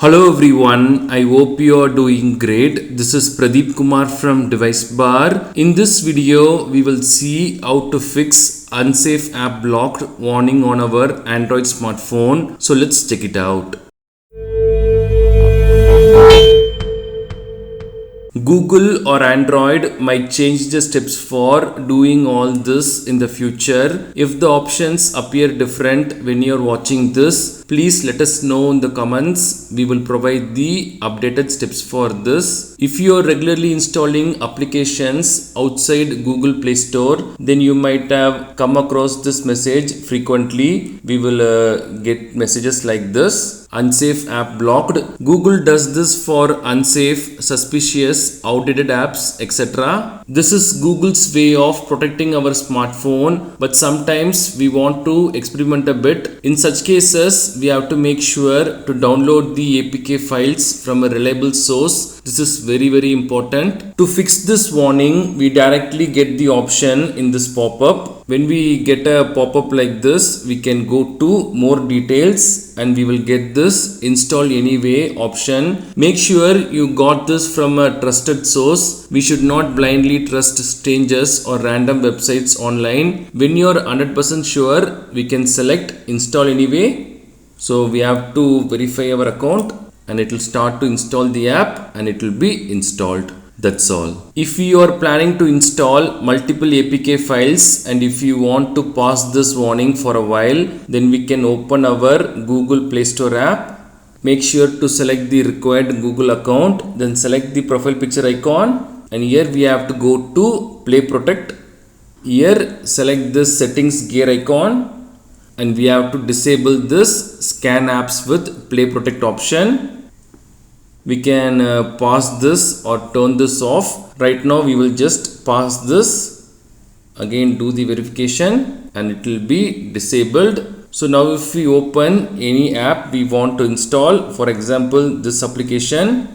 Hello everyone, I hope you are doing great. This is Pradeep Kumar from DeviceBAR. In this video, we will see how to fix Unsafe App Blocked warning on our Android smartphone. So let's check it out. Google or Android might change the steps for doing all this in the future. If the options appear different when you're watching this, please let us know in the comments. We will provide the updated steps for this. If you are regularly installing applications outside Google Play Store, then you might have come across this message frequently. We will get messages like this. Unsafe App Blocked. Google does this for unsafe, suspicious, outdated apps, etc. This is Google's way of protecting our smartphone, but sometimes we want to experiment a bit. In such cases, we have to make sure to download the APK files from a reliable source. This is very important. To fix this warning, we directly get the option in this pop-up. When we get a pop-up like this, we can go to more details and we will get this install anyway option. Make sure you got this from a trusted source. We should not blindly trust strangers or random websites online. When you are 100% sure, we can select install anyway. So we have to verify our account and it will start to install the app and it will be installed. That's all. If you are planning to install multiple APK files and if you want to pause this warning for a while, then we can open our Google Play Store app. Make sure to select the required Google account, then select the profile picture icon, and here we have to go to Play Protect. Here select this settings gear icon and we have to disable this scan apps with Play Protect option. We can pause this or turn this off. Right now we will just pause this. Again do the verification and it will be disabled. So now if we open any app we want to install, for example this application,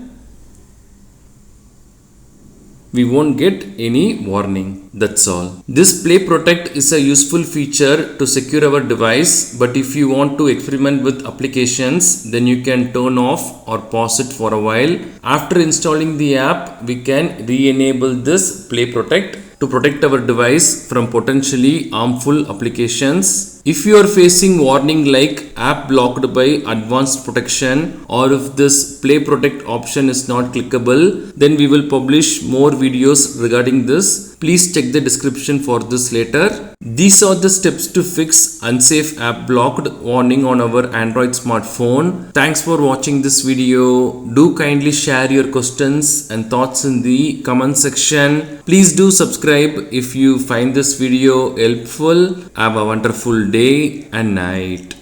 we won't get any warning. That's all. This Play Protect is a useful feature to secure our device, but if you want to experiment with applications, then you can turn off or pause it for a while. After installing the app, we can re-enable this Play Protect to protect our device from potentially harmful applications. If you are facing warning like app blocked by advanced protection, or if this Play Protect option is not clickable, then we will publish more videos regarding this. Please check the description for this later. These are the steps to fix Unsafe App Blocked warning on our Android smartphone. Thanks for watching this video. Do kindly share your questions and thoughts in the comment section. Please do subscribe if you find this video helpful. Have a wonderful day and night.